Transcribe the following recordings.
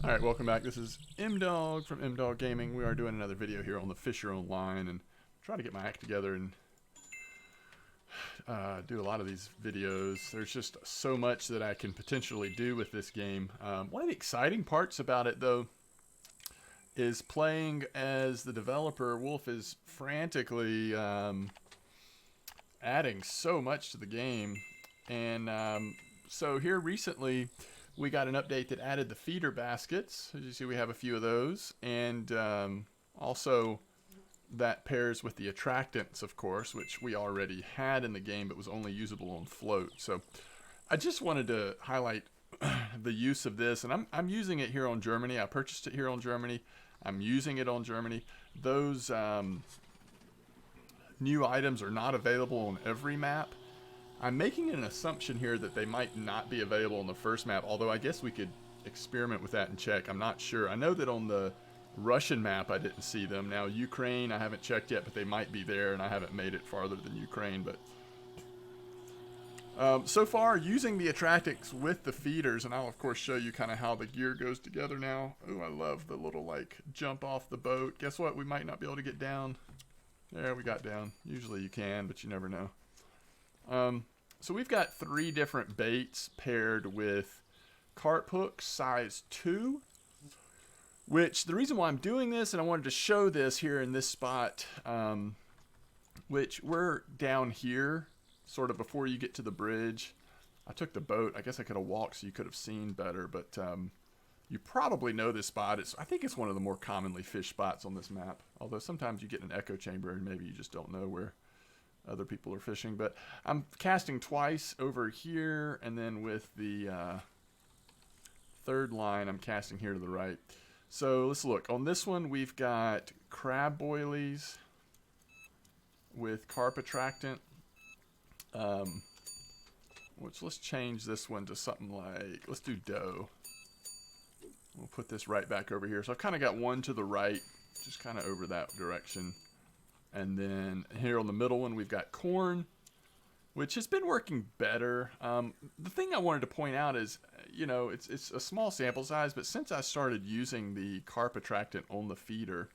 Alright, welcome back. This is M-Dog from M-Dog Gaming. We are doing another video here on the Fisher Online and try to get my act together and do a lot of these videos. There's just so much that I can potentially do with this game. One of the exciting parts about it, though, is playing as the developer. Wolf is frantically adding so much to the game. And so here recently, we got an update that added the feeder baskets. As you see, we have a few of those. And also, that pairs with the attractants, of course, which we already had in the game, but was only usable on float. So I just wanted to highlight the use of this. And I'm using it here on Germany. I purchased it here on Germany. I'm using it on Germany. Those new items are not available on every map. I'm making an assumption here that they might not be available on the first map, although I guess we could experiment with that and check. I'm not sure. I know that on the Russian map I didn't see them. Now Ukraine I haven't checked yet, but they might be there, and I haven't made it farther than Ukraine. But so far, using the attractants with the feeders, and I'll of course show you kind of how the gear goes together now. Oh, I love the little like jump off the boat. Guess what? We might not be able to get down. There, we got down. Usually you can, but you never know. So we've got 3 different baits paired with carp hooks size 2, which the reason why I'm doing this, and I wanted to show this here in this spot, which we're down here, sort of before you get to the bridge. I took the boat. I guess I could have walked so you could have seen better, but you probably know this spot. I think it's one of the more commonly fished spots on this map, although sometimes you get an echo chamber and maybe you just don't know where other people are fishing. But I'm casting twice over here, and then with the third line I'm casting here to the right. So let's look. On this one we've got crab boilies with carp attractant, which let's change this one to something like, let's do dough. We'll put this right back over here. So I've kind of got one to the right, just kind of over that direction. And then here on the middle one, we've got corn, which has been working better. The thing I wanted to point out is, you know, it's a small sample size, but since I started using the carp attractant on the feeder,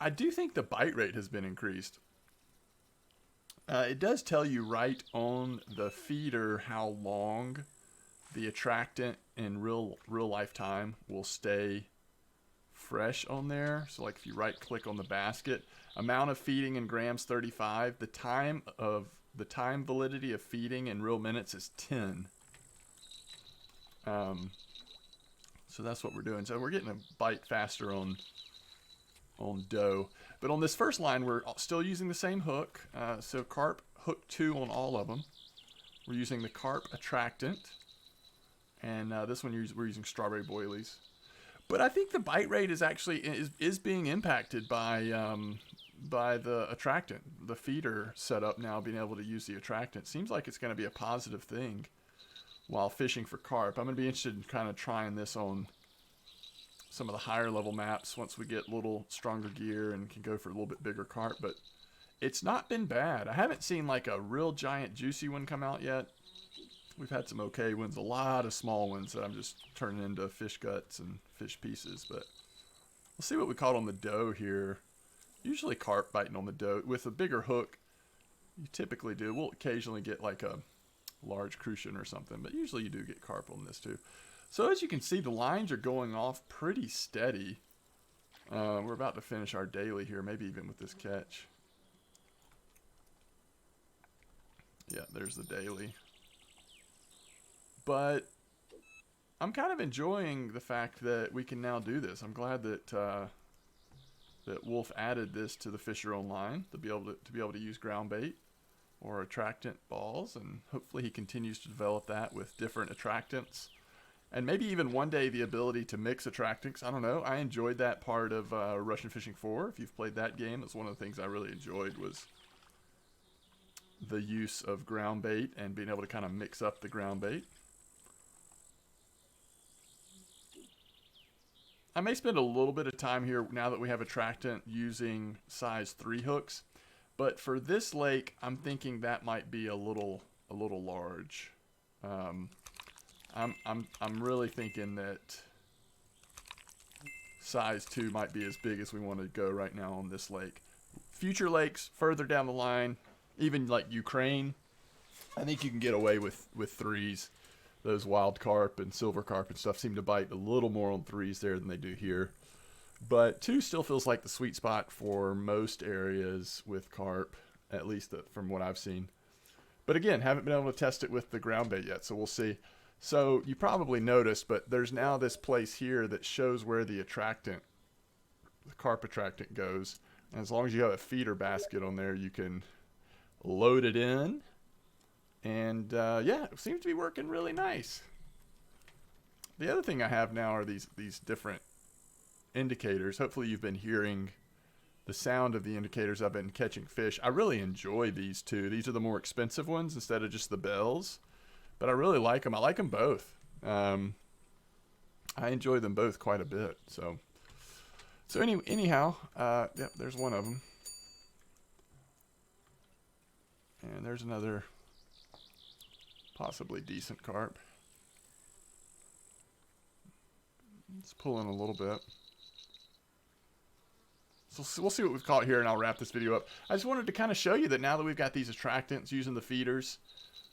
I do think the bite rate has been increased. It does tell you right on the feeder how long the attractant in real life time will stay fresh on there. So like if you right click on the basket, amount of feeding in grams 35, the time validity of feeding in real minutes is 10. So that's what we're doing. So we're getting a bite faster on dough. But on this first line, we're still using the same hook. So carp hook 2 on all of them. We're using the carp attractant, and this one we're using strawberry boilies. But I think the bite rate is actually is being impacted by the attractant, the feeder setup now, being able to use the attractant. Seems like it's going to be a positive thing while fishing for carp. I'm going to be interested in kind of trying this on some of the higher level maps once we get a little stronger gear and can go for a little bit bigger carp. But it's not been bad. I haven't seen like a real giant juicy one come out yet. We've had some okay ones, a lot of small ones that I'm just turning into fish guts and fish pieces. But we'll see what we caught on the dough here. Usually carp biting on the dough. With a bigger hook, you typically do. We'll occasionally get like a large crucian or something, but usually you do get carp on this too. So as you can see, the lines are going off pretty steady. We're about to finish our daily here, maybe even with this catch. Yeah, there's the daily. But I'm kind of enjoying the fact that we can now do this. I'm glad that that Wolf added this to the Fisher Online to be able to use ground bait or attractant balls, and hopefully he continues to develop that with different attractants, and maybe even one day the ability to mix attractants. I don't know. I enjoyed that part of Russian Fishing 4. If you've played that game, it's one of the things I really enjoyed, was the use of ground bait and being able to kind of mix up the ground bait. I may spend a little bit of time here now that we have attractant using size 3 hooks, but for this lake, I'm thinking that might be a little large. I'm really thinking that size too might be as big as we want to go right now on this lake. Future lakes further down the line, even like Ukraine, I think you can get away with 3s. Those wild carp and silver carp and stuff seem to bite a little more on 3s there than they do here. But 2 still feels like the sweet spot for most areas with carp, at least from what I've seen. But again, haven't been able to test it with the ground bait yet, so we'll see. So you probably noticed, but there's now this place here that shows where the attractant, the carp attractant goes. And as long as you have a feeder basket on there, you can load it in. And yeah, it seems to be working really nice. The other thing I have now are these different indicators. Hopefully you've been hearing the sound of the indicators I've been catching fish. I really enjoy these two. These are the more expensive ones instead of just the bells. But I really like them. I like them both. I enjoy them both quite a bit. So anyhow, yep, there's one of them. And there's another possibly decent carp. Let's pull in a little bit. So we'll see what we've caught here, and I'll wrap this video up. I just wanted to kind of show you that now that we've got these attractants using the feeders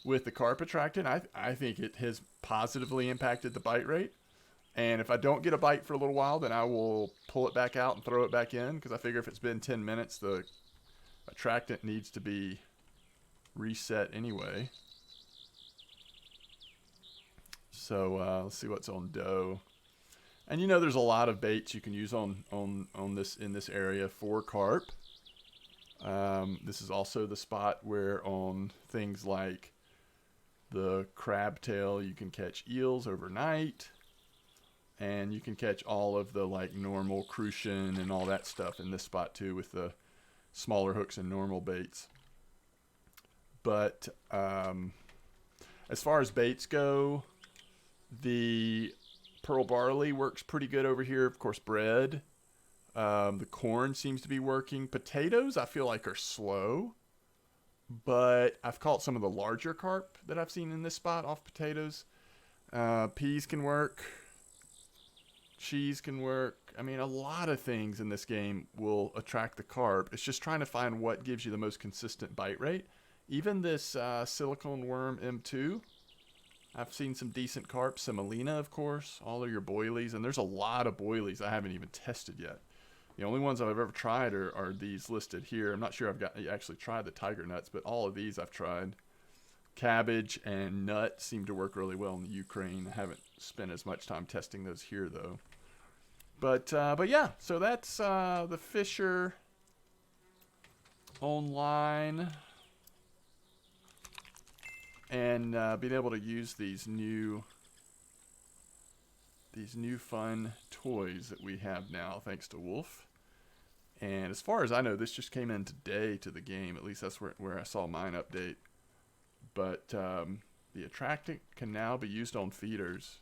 with the carp attractant, I think it has positively impacted the bite rate. And if I don't get a bite for a little while, then I will pull it back out and throw it back in, because I figure if it's been 10 minutes, the attractant needs to be reset anyway. So let's see what's on dough. And you know, there's a lot of baits you can use in this area for carp. This is also the spot where on things like the crab tail you can catch eels overnight, and you can catch all of the like normal crucian and all that stuff in this spot too with the smaller hooks and normal baits. But as far as baits go, the pearl barley works pretty good over here. Of course, bread. The corn seems to be working. Potatoes, I feel like, are slow. But I've caught some of the larger carp that I've seen in this spot off potatoes. Peas can work. Cheese can work. I mean, a lot of things in this game will attract the carp. It's just trying to find what gives you the most consistent bite rate. Even this silicone worm M2, I've seen some decent carp. Semolina, of course, all of your boilies. And there's a lot of boilies I haven't even tested yet. The only ones I've ever tried are these listed here. I'm not sure I've actually tried the tiger nuts, but all of these I've tried. Cabbage and nut seem to work really well in the Ukraine. I haven't spent as much time testing those here, though. But yeah, so that's the Fisher online. And being able to use these new fun toys that we have now, thanks to Wolf. And as far as I know, this just came in today to the game. At least that's where I saw mine update. But the attractant can now be used on feeders,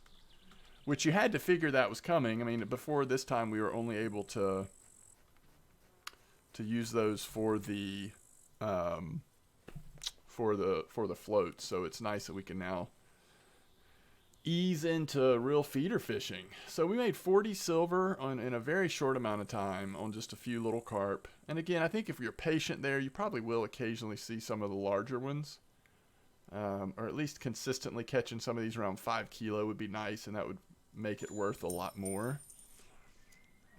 which you had to figure that was coming. I mean, before this time, we were only able to use those for the floats. So it's nice that we can now ease into real feeder fishing. So we made 40 silver in a very short amount of time on just a few little carp. And again, I think if you're patient there, you probably will occasionally see some of the larger ones. Or at least consistently catching some of these around 5 kilo would be nice, and that would make it worth a lot more.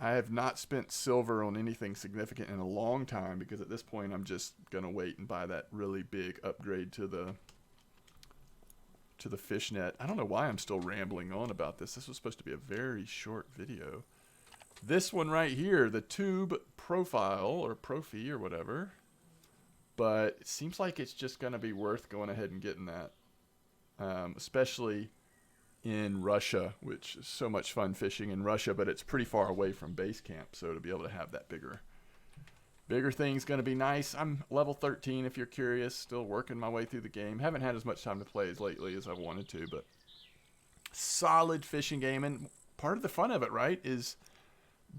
I have not spent silver on anything significant in a long time, because at this point I'm just going to wait and buy that really big upgrade to the fish net. I don't know why I'm still rambling on about this. This was supposed to be a very short video. This one right here, the tube profile or Profi or whatever. But it seems like it's just going to be worth going ahead and getting that. Especially in Russia, which is so much fun fishing in Russia, but it's pretty far away from base camp. So to be able to have that bigger thing's going to be nice. I'm level 13 if you're curious, still working my way through the game. Haven't had as much time to play as lately as I wanted to, but solid fishing game. And part of the fun of it, right, is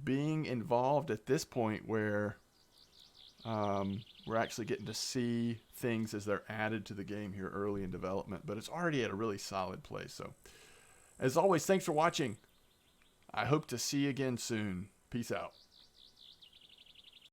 being involved at this point where we're actually getting to see things as they're added to the game here early in development, but it's already at a really solid place. So as always, thanks for watching. I hope to see you again soon. Peace out.